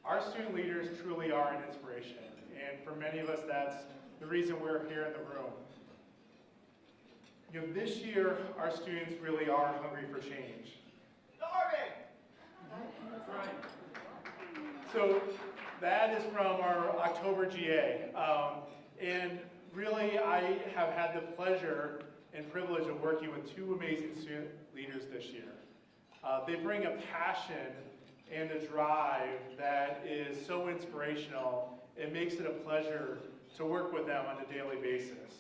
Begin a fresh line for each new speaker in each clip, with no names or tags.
Our student leaders truly are an inspiration, and for many of us, that's the reason we're here in the room. You know, this year, our students really are hungry for change.
Starving!
That's right. So that is from our October GA. And really, I have had the pleasure and privilege of working with two amazing student leaders this year. They bring a passion and a drive that is so inspirational, it makes it a pleasure to work with them on a daily basis.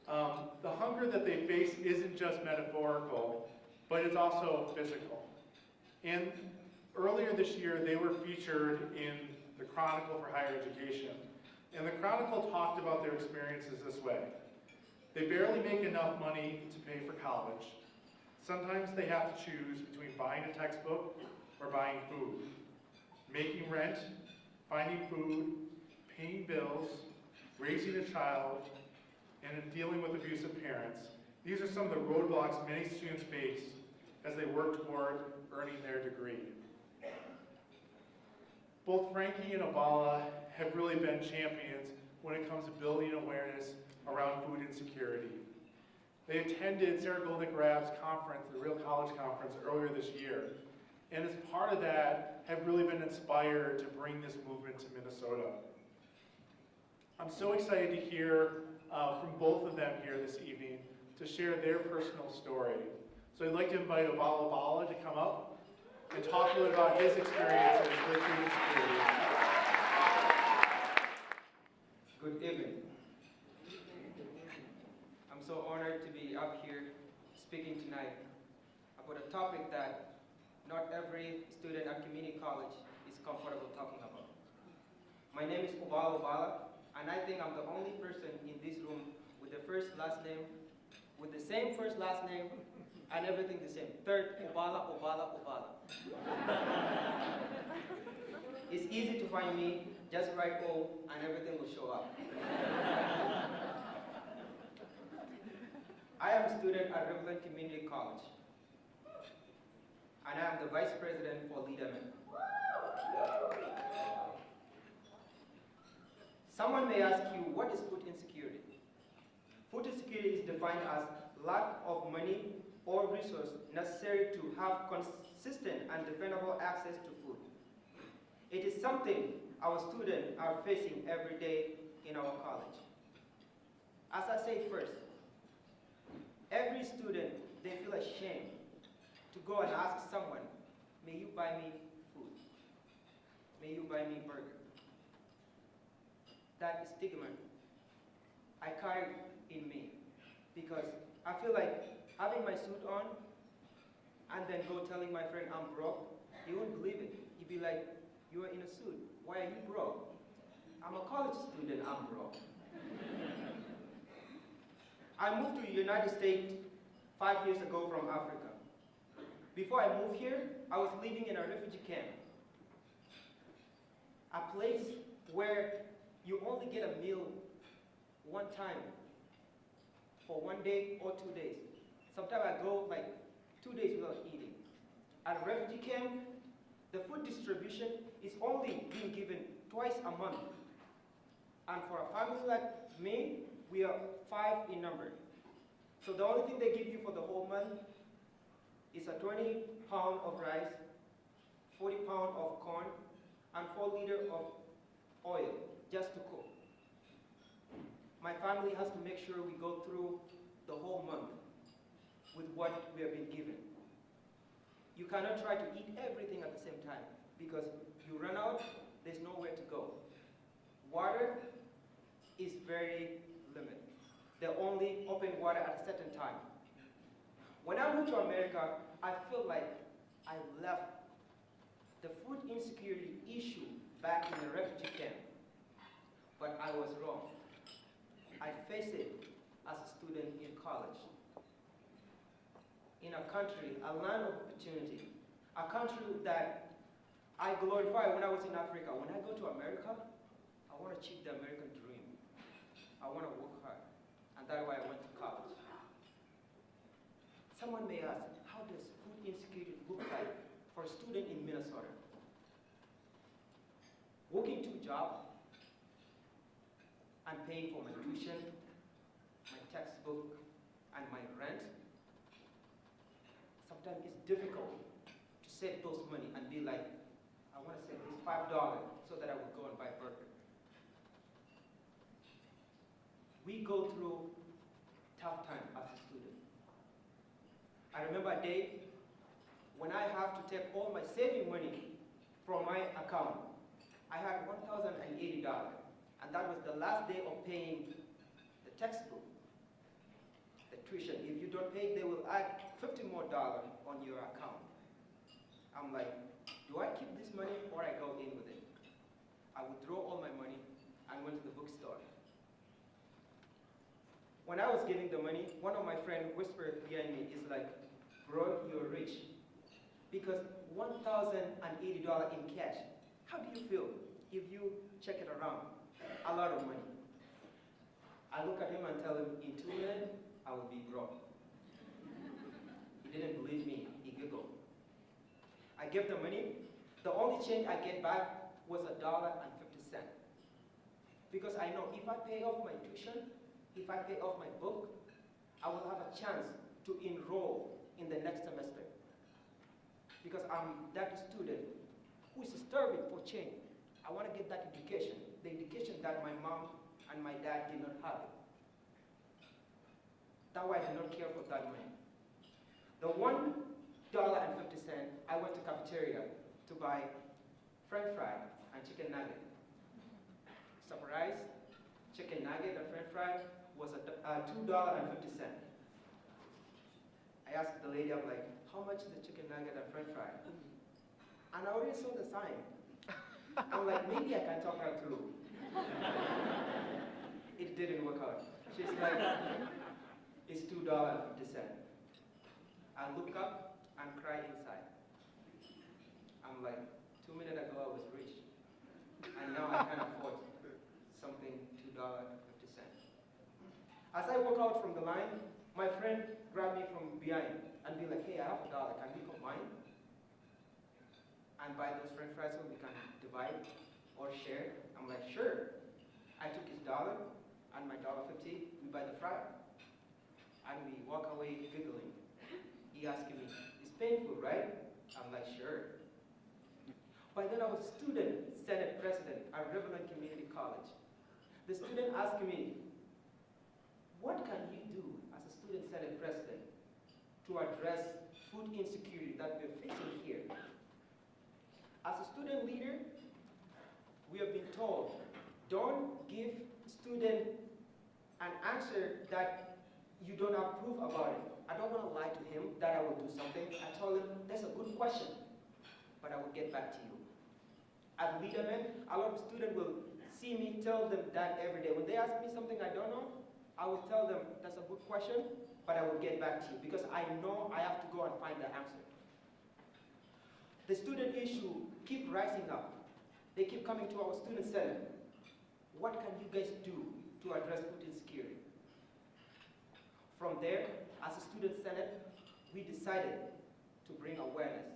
The hunger that they face isn't just metaphorical, but it's also physical. And earlier this year, they were featured in the Chronicle for Higher Education. And the Chronicle talked about their experiences this way. They barely make enough money to pay for college. Sometimes they have to choose between buying a textbook or buying food, making rent, finding food, paying bills, raising a child, and dealing with abusive parents. These are some of the roadblocks many students face as they work toward earning their degree. Both Frankie and Oballa have really been champions when it comes to building awareness around food insecurity. They attended Sarah Goldnick-Rab's conference, the Real College Conference, earlier this year. And as part of that, have really been inspired to bring this movement to Minnesota. I'm so excited to hear from both of them here this evening to share their personal story. So I'd like to invite Oballa Oballa to come up and talk a little about his experiences with food insecurity.
Good evening. I'm so honored to be up here speaking tonight about a topic that not every student at community college is comfortable talking about. My name is Oballa Oballa, and I think I'm the only person in this room with the first last name, with the same first last name, and everything the same. Third, Oballa Oballa Oballa. It's easy to find me, just write O, and everything will show up. I am a student at Riverland Community College, and I am the Vice President for LeadMN. Someone may ask you, what is food insecurity? Food insecurity is defined as lack of money or resource necessary to have consistent and defendable access to food. It is something our students are facing every day in our college. As I said first, every student, they feel ashamed to go and ask someone, may you buy me food? May you buy me burger? That stigma I carry in me because I feel like having my suit on and then go telling my friend I'm broke, he wouldn't believe it. He'd be like, you are in a suit, why are you broke? I'm a college student, I'm broke. I moved to the United States 5 years ago from Africa. Before I moved here, I was living in a refugee camp. A place where you only get a meal one time for 1 day or 2 days. Sometimes I go like 2 days without eating. At a refugee camp, the food distribution is only being given twice a month. And for a family like me, we are 5 in number. So the only thing they give you for the whole month is a 20-pound of rice, 40 pounds of corn, and 4 liters of oil just to cook. My family has to make sure we go through the whole month with what we have been given. You cannot try to eat everything at the same time because you run out, there's nowhere to go. Water is very limited. They only open water at a certain time. When I moved to America, I feel like I left the food insecurity issue back in the refugee camp. But I was wrong. I faced it as a student in college. In a country, a land of opportunity, a country that I glorified when I was in Africa. When I go to America, I want to achieve the American dream. I want to work hard. And that's why I went to college. Someone may ask, how does food insecurity look like for a student in Minnesota? job, I'm paying for my tuition, my textbook, and my rent. Sometimes it's difficult to save those money and be like, I want to save this $5 so that I will go and buy burger. We go through tough time as a student. I remember a day when I have to take all my saving money from my account. I had $1,080, and that was the last day of paying the textbook, the tuition. If you don't pay, they will add $50 more on your account. I'm like, do I keep this money or I go in with it? I withdraw all my money and went to the bookstore. When I was giving the money, one of my friends whispered behind me, is like, bro, you're rich. Because $1,080 in cash, how do you feel if you check it around? A lot of money. I look at him and tell him, in 2 minutes, I will be broke. He didn't believe me, he giggled. I gave the money. The only change I get back was $1.50. Because I know if I pay off my tuition, if I pay off my book, I will have a chance to enroll in the next semester. Because I'm that student who is starving for change. I want to get that education, the education that my mom and my dad did not have. That's why I did not care for that money. The $1.50, I went to cafeteria to buy French fry and chicken nugget. Surprise, chicken nugget and French fry was $2.50. I asked the lady, I'm like, how much is the chicken nugget and French fry? And I already saw the sign. I'm like, maybe I can talk her through. It didn't work out. She's like, it's $2.50. I look up and cry inside. I'm like, 2 minutes ago I was rich. And now I can afford something $2.50. As I walk out from the line, my friend grabbed me from behind and be like, hey, I have $1, can we combine? And buy those French fries so we can divide or share? I'm like, sure. I took his $1 and my $1.50, we buy the fry. And we walk away giggling. He asked me, it's painful, right? I'm like, sure. By then I was student senate president at Riverland Community College. The student asked me, what can you do as a student senate president to address food insecurity that we're facing here? As a student leader, we have been told, don't give student an answer that you don't approve about it. I don't want to lie to him that I will do something. I told him, that's a good question, but I will get back to you. At LeadMN, a lot of students will see me tell them that every day. When they ask me something I don't know, I will tell them, that's a good question, but I will get back to you because I know I have to go and find the answer. The student issue keep rising up. They keep coming to our student center. What can you guys do to address food insecurity? From there, as a student senate, we decided to bring awareness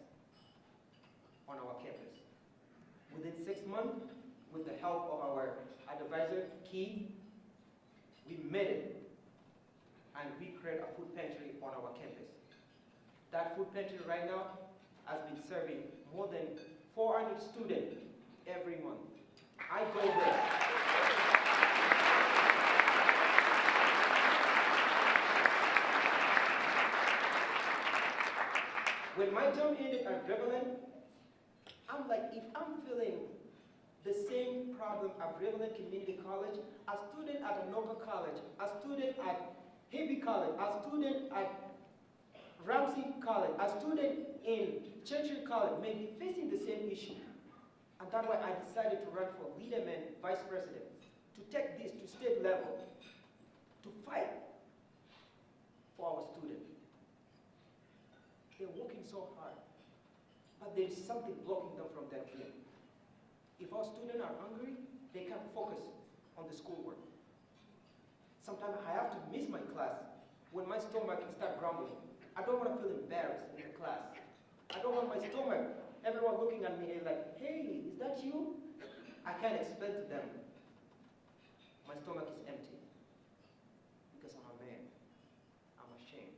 on our campus. Within 6 months, with the help of our advisor, Keith, we made it, and we created a food pantry on our campus. That food pantry right now has been serving more than 400 students every month. I go there. When my term ended at Riverland, I'm like, if I'm feeling the same problem at Riverland Community College, a student at a local college, a student at Hibbie College, a student at Ramsey College, a student in Churchill College may be facing the same issue. And that's why I decided to run for LeadMN Vice President, to take this to state level, to fight for our students. They're working so hard, but there is something blocking them from their dream. If our students are hungry, they can't focus on the schoolwork. Sometimes I have to miss my class when my stomach starts grumbling. I don't want to feel embarrassed in the class. I don't want my stomach, everyone looking at me and like, hey, is that you? I can't explain to them. My stomach is empty because I'm a man. I'm ashamed.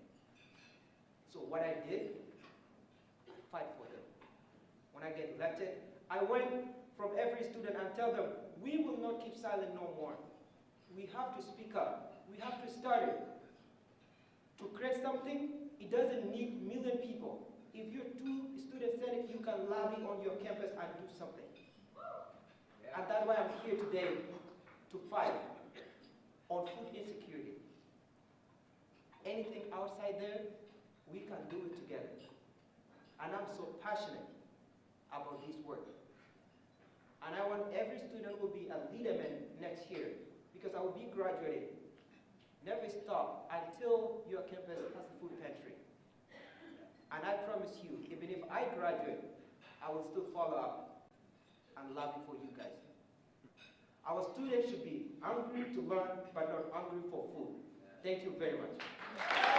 So what I did, I fight for them. When I get elected, I went from every student and tell them, we will not keep silent no more. We have to speak up. We have to start it. To create something, it doesn't need million people. If you're 2 student senate, you can lobby on your campus and do something. And that's why I'm here today to fight on food insecurity. Anything outside there, we can do it together. And I'm so passionate about this work. And I want every student will be a LeadMN next year because I will be graduating. Never stop until your campus has a food pantry. And I promise you, even if I graduate, I will still follow up and lobby for you guys. Our students should be hungry to learn, but not hungry for food. Thank you very much.